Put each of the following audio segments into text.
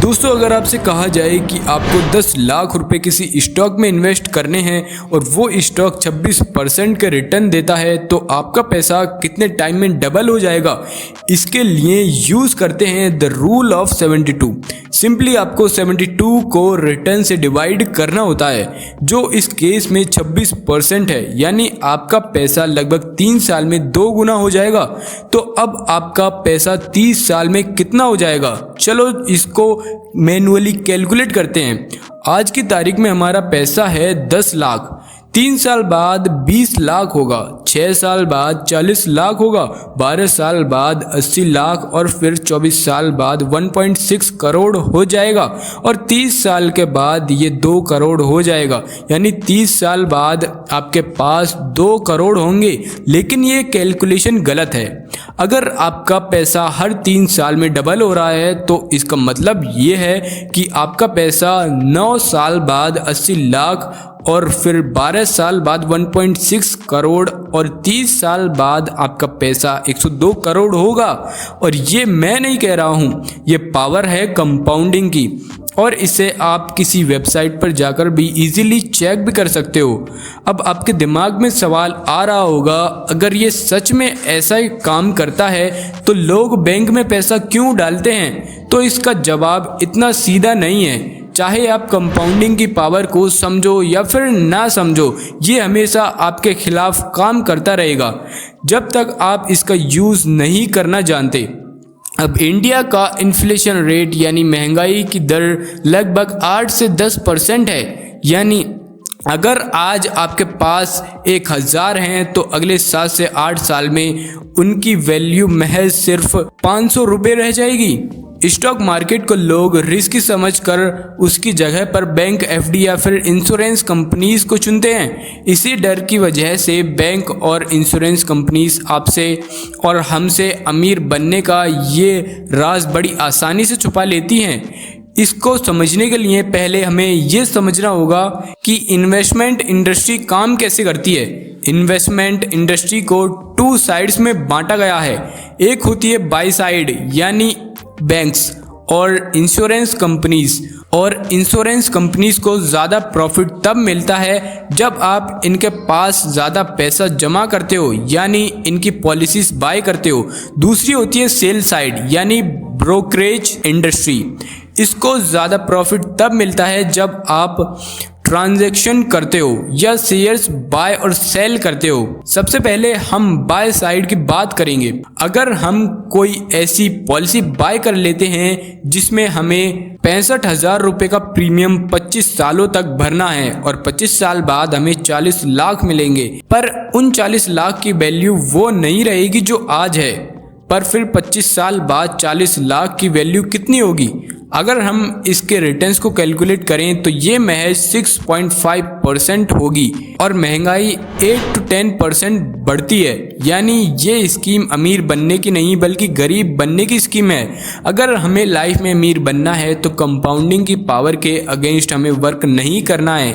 दोस्तों, अगर आपसे कहा जाए कि आपको 10 लाख रुपए किसी स्टॉक में इन्वेस्ट करने हैं और वो स्टॉक 26% के रिटर्न देता है तो आपका पैसा कितने टाइम में डबल हो जाएगा, इसके लिए यूज़ करते हैं द रूल ऑफ 72। सिंपली आपको 72 को रिटर्न से डिवाइड करना होता है, जो इस केस में 26% है, यानी आपका पैसा लगभग 3 साल में 2 गुना हो जाएगा। तो अब आपका पैसा 30 साल में कितना हो जाएगा, चलो इसको मैन्युअली कैलकुलेट करते हैं। आज की तारीख में हमारा पैसा है 10 लाख, 3 साल बाद 20 लाख होगा, 6 साल बाद 40 लाख होगा, 12 साल बाद 80 लाख और फिर 24 साल बाद 1.6 करोड़ हो जाएगा और 30 साल के बाद ये 2 करोड़ हो जाएगा, यानी 30 साल बाद आपके पास 2 करोड़ होंगे। लेकिन ये कैलकुलेशन गलत है। अगर आपका पैसा हर 3 साल में डबल हो रहा है तो इसका मतलब ये है कि आपका पैसा 9 साल बाद 80 लाख और फिर 12 साल बाद 1.6 करोड़ और 30 साल बाद आपका पैसा 102 करोड़ होगा। और ये मैं नहीं कह रहा हूँ, ये पावर है कंपाउंडिंग की, और इसे आप किसी वेबसाइट पर जाकर भी इजीली चेक भी कर सकते हो। अब आपके दिमाग में सवाल आ रहा होगा, अगर ये सच में ऐसा ही काम करता है तो लोग बैंक में पैसा क्यों डालते हैं? तो इसका जवाब इतना सीधा नहीं है। चाहे आप कंपाउंडिंग की पावर को समझो या फिर ना समझो, ये हमेशा आपके खिलाफ काम करता रहेगा जब तक आप इसका यूज़ नहीं करना जानते। अब इंडिया का इन्फ्लेशन रेट यानी महंगाई की दर लगभग 8 से 10% है, यानी अगर आज आपके पास 1000 हैं तो अगले 7 से 8 साल में उनकी वैल्यू महज सिर्फ 500 रुपये रह जाएगी। स्टॉक मार्केट को लोग रिस्क समझकर उसकी जगह पर बैंक, एफडी या फिर इंश्योरेंस कंपनीज को चुनते हैं। इसी डर की वजह से बैंक और इंश्योरेंस कंपनीज आपसे और हमसे अमीर बनने का ये राज बड़ी आसानी से छुपा लेती हैं। इसको समझने के लिए पहले हमें ये समझना होगा कि इन्वेस्टमेंट इंडस्ट्री काम कैसे करती है। इन्वेस्टमेंट इंडस्ट्री को 2 साइड्स में बांटा गया है। एक होती है बाई साइड यानी बैंक्स और इंश्योरेंस कंपनीज, और इंश्योरेंस कंपनीज को ज़्यादा प्रॉफिट तब मिलता है जब आप इनके पास ज़्यादा पैसा जमा करते हो, यानी इनकी पॉलिसीज बाय करते हो। दूसरी होती है सेल साइड यानी ब्रोकरेज इंडस्ट्री। इसको ज़्यादा प्रॉफिट तब मिलता है जब आप ट्रांजैक्शन करते हो या शेयर्स बाय और सेल करते हो। सबसे पहले हम बाय साइड की बात करेंगे। अगर हम कोई ऐसी पॉलिसी बाय कर लेते हैं जिसमें हमें 65,000 रुपये का प्रीमियम 25 सालों तक भरना है और 25 साल बाद हमें 40 लाख मिलेंगे, पर उन 40 लाख की वैल्यू वो नहीं रहेगी जो आज है, पर फिर 25 साल बाद 40 लाख की वैल्यू कितनी होगी? अगर हम इसके रिटर्न्स को कैलकुलेट करें तो ये महज 6.5% होगी और महंगाई 8 to 10% बढ़ती है। यानी ये स्कीम अमीर बनने की नहीं बल्कि गरीब बनने की स्कीम है। अगर हमें लाइफ में अमीर बनना है तो कंपाउंडिंग की पावर के अगेंस्ट हमें वर्क नहीं करना है।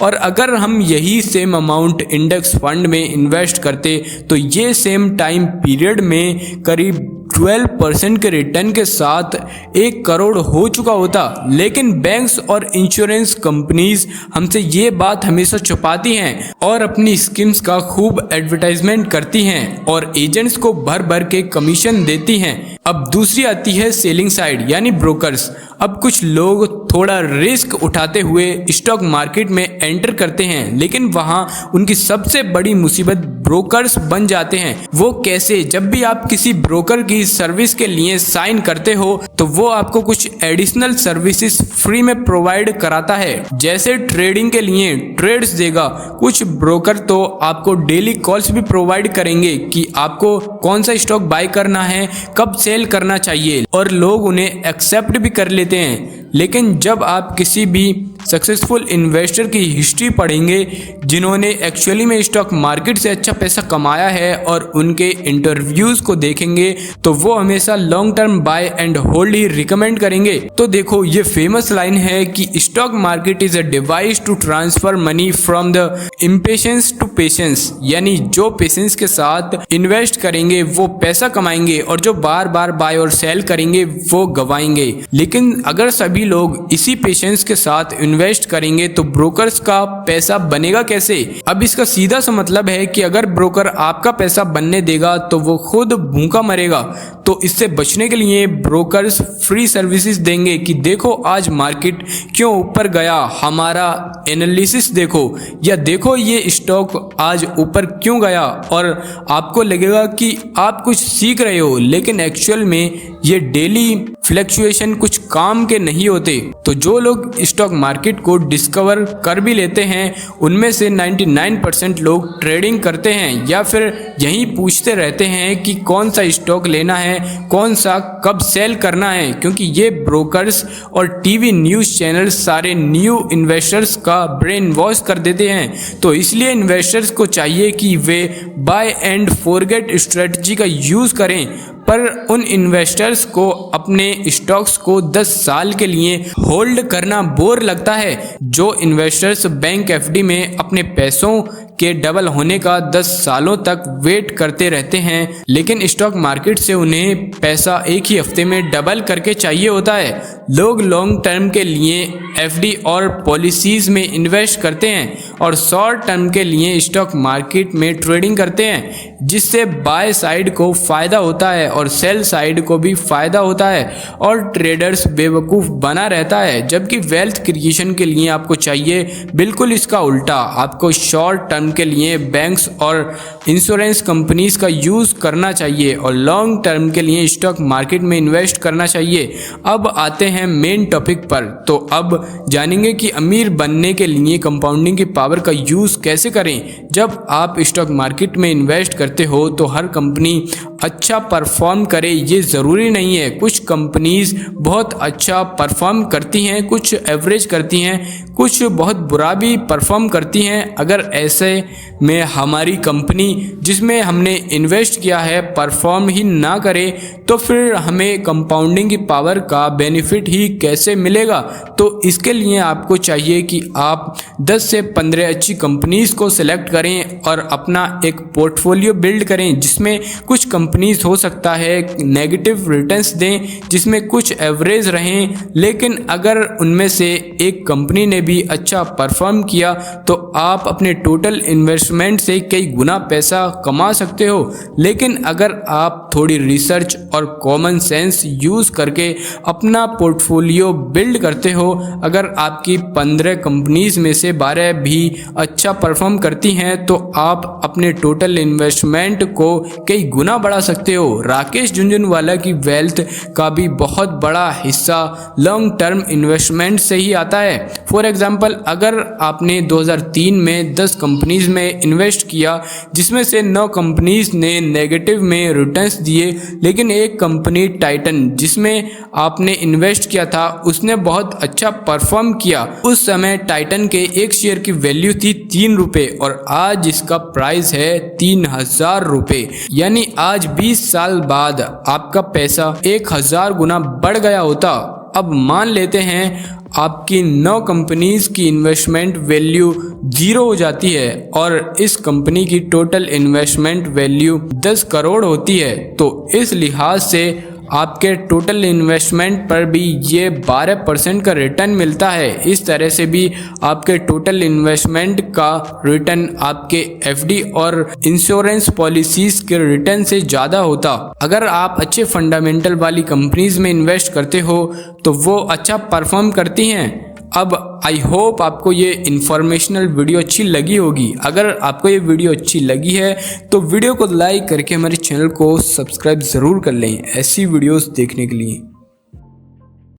और अगर हम यही सेम अमाउंट इंडेक्स फंड में इन्वेस्ट करते तो ये सेम टाइम पीरियड में करीब 12% के रिटर्न के साथ 1 करोड़ हो चुका होता। लेकिन बैंक्स और इंश्योरेंस कंपनीज हमसे ये बात हमेशा छुपाती हैं और अपनी स्कीम्स का खूब एडवर्टाइजमेंट करती हैं और एजेंट्स को भर भर के कमीशन देती हैं। अब दूसरी आती है सेलिंग साइड यानी ब्रोकर्स। अब कुछ लोग थोड़ा रिस्क उठाते हुए स्टॉक मार्केट में एंटर करते हैं, लेकिन वहां उनकी सबसे बड़ी मुसीबत ब्रोकर्स बन जाते हैं। वो कैसे? जब भी आप किसी ब्रोकर की सर्विस के लिए साइन करते हो तो वो आपको कुछ एडिशनल सर्विसेज फ्री में प्रोवाइड कराता है, जैसे ट्रेडिंग के लिए ट्रेड्स देगा। कुछ ब्रोकर तो आपको डेली कॉल्स भी प्रोवाइड करेंगे कि आपको कौन सा स्टॉक बाय करना है, कब सेल करना चाहिए, और लोग उन्हें एक्सेप्ट भी कर लेते हैं। लेकिन जब आप किसी भी सक्सेसफुल इन्वेस्टर की हिस्ट्री पढ़ेंगे जिन्होंने एक्चुअली में स्टॉक मार्केट से अच्छा पैसा कमाया है और उनके इंटरव्यूज को देखेंगे तो वो हमेशा long term buy and hold ही रिकमेंड करेंगे। तो देखो ये फेमस लाइन है कि stock market is a device to transfer money from the impatience to patience, यानी जो पेशेंस के साथ इन्वेस्ट करेंगे वो पैसा कमाएंगे और जो बार बार बाय और सेल करेंगे वो गवाएंगे। लेकिन अगर सभी लोग इसी पेशेंस के साथ इन्वेस्ट करेंगे तो ब्रोकर्स का पैसा बनेगा कैसे? अब इसका सीधा सा मतलब है कि अगर ब्रोकर आपका पैसा बनने देगा तो वो खुद भूखा मरेगा। तो इससे बचने के लिए ब्रोकर्स फ्री सर्विसेज देंगे कि देखो आज मार्केट क्यों ऊपर गया, हमारा एनालिसिस देखो, या देखो ये स्टॉक आज ऊपर क्यों गया, और आपको लगेगा कि आप कुछ सीख रहे हो, लेकिन एक्चुअल में ये डेली फ्लक्चुएशन कुछ काम के नहीं होते। तो जो लोग स्टॉक मार्केट को डिस्कवर कर भी लेते हैं उनमें से 99% लोग ट्रेडिंग करते हैं या फिर यही पूछते रहते हैं कि कौन सा स्टॉक लेना है, कौन सा कब सेल करना है, क्योंकि ये ब्रोकर्स और टीवी न्यूज़ चैनल सारे न्यू इन्वेस्टर्स का ब्रेन वॉश कर देते हैं। तो इसलिए इन्वेस्टर्स को चाहिए कि way by and forget strategy का यूज़ करें। पर उन इन्वेस्टर्स को अपने स्टॉक्स को 10 साल के लिए होल्ड करना बोर लगता है। जो इन्वेस्टर्स बैंक एफडी में अपने पैसों के डबल होने का 10 सालों तक वेट करते रहते हैं, लेकिन स्टॉक मार्केट से उन्हें पैसा एक ही हफ्ते में डबल करके चाहिए होता है। लोग लॉन्ग टर्म के लिए एफडी और पॉलिसीज में इन्वेस्ट करते हैं और शॉर्ट टर्म के लिए स्टॉक मार्केट में ट्रेडिंग करते हैं, जिससे बाय साइड को फ़ायदा होता है और सेल साइड को भी फ़ायदा होता है और ट्रेडर्स बेवकूफ़ बना रहता है। जबकि वेल्थ क्रिएशन के लिए आपको चाहिए बिल्कुल इसका उल्टा। आपको शॉर्ट टर्म के लिए बैंक्स और इंश्योरेंस कंपनीज का यूज़ करना चाहिए और लॉन्ग टर्म के लिए स्टॉक मार्केट में इन्वेस्ट करना चाहिए। अब आते हैं मेन टॉपिक पर। तो अब जानेंगे कि अमीर बनने के लिए कंपाउंडिंग की पावर का यूज़ कैसे करें। जब आप स्टॉक मार्केट में इन्वेस्ट करते हो तो हर कंपनी अच्छा परफॉर्म करे ये ज़रूरी नहीं है। कुछ कंपनीज बहुत अच्छा परफॉर्म करती हैं, कुछ एवरेज करती हैं, कुछ बहुत बुरा भी परफॉर्म करती हैं। अगर ऐसे में हमारी कंपनी जिसमें हमने इन्वेस्ट किया है परफॉर्म ही ना करे तो फिर हमें कंपाउंडिंग की पावर का बेनिफिट ही कैसे मिलेगा? तो इसके लिए आपको चाहिए कि आप 10 से 15 अच्छी कंपनीज को सिलेक्ट करें और अपना एक पोर्टफोलियो बिल्ड करें, जिसमें कुछ कंपनीज हो सकता है नेगेटिव रिटर्न्स दें, जिसमें कुछ एवरेज रहें, लेकिन अगर उनमें से एक कंपनी ने भी अच्छा परफॉर्म किया तो आप अपने टोटल इन्वेस्टमेंट से कई गुना पैसा कमा सकते हो। लेकिन अगर आप थोड़ी रिसर्च और कॉमन सेंस यूज़ करके अपना पोर्टफोलियो बिल्ड करते हो, अगर आपकी 15 कंपनीज में से 12 भी अच्छा परफॉर्म करती हैं तो आप अपने टोटल इन्वेस्टमेंट को कई गुना बढ़ा सकते हो। राकेश झुनझुनवाला की वेल्थ का भी बहुत बड़ा हिस्सा लॉन्ग टर्म इन्वेस्टमेंट से ही आता है। फॉर एग्जांपल, अगर आपने 2003 में 10 कंपनीज में इन्वेस्ट किया जिसमें से 9 कंपनीज ने नेगेटिव में रिटर्न्स दिए, लेकिन एक कंपनी टाइटन जिसमें आपने इन्वेस्ट किया था उसने बहुत अच्छा परफॉर्म किया। उस समय टाइटन के एक शेयर की वैल्यू थी 3 रुपये और आज इसका प्राइस है 3000 रुपये। यानी आज 20 साल बाद आपका पैसा 1000 गुना बढ़ गया होता। अब मान लेते हैं आपकी 9 कंपनीज की इन्वेस्टमेंट वैल्यू 0 हो जाती है और इस कंपनी की टोटल इन्वेस्टमेंट वैल्यू 10 करोड़ होती है। तो इस लिहाज से आपके टोटल इन्वेस्टमेंट पर भी ये 12% का रिटर्न मिलता है। इस तरह से भी आपके टोटल इन्वेस्टमेंट का रिटर्न आपके एफडी और इंश्योरेंस पॉलिसीज के रिटर्न से ज़्यादा होता। अगर आप अच्छे फंडामेंटल वाली कंपनीज में इन्वेस्ट करते हो तो वो अच्छा परफॉर्म करती हैं। अब आई होप आपको ये इन्फॉर्मेशनल वीडियो अच्छी लगी होगी। अगर आपको ये वीडियो अच्छी लगी है तो वीडियो को लाइक करके हमारे चैनल को सब्सक्राइब ज़रूर कर लें ऐसी वीडियोस देखने के लिए।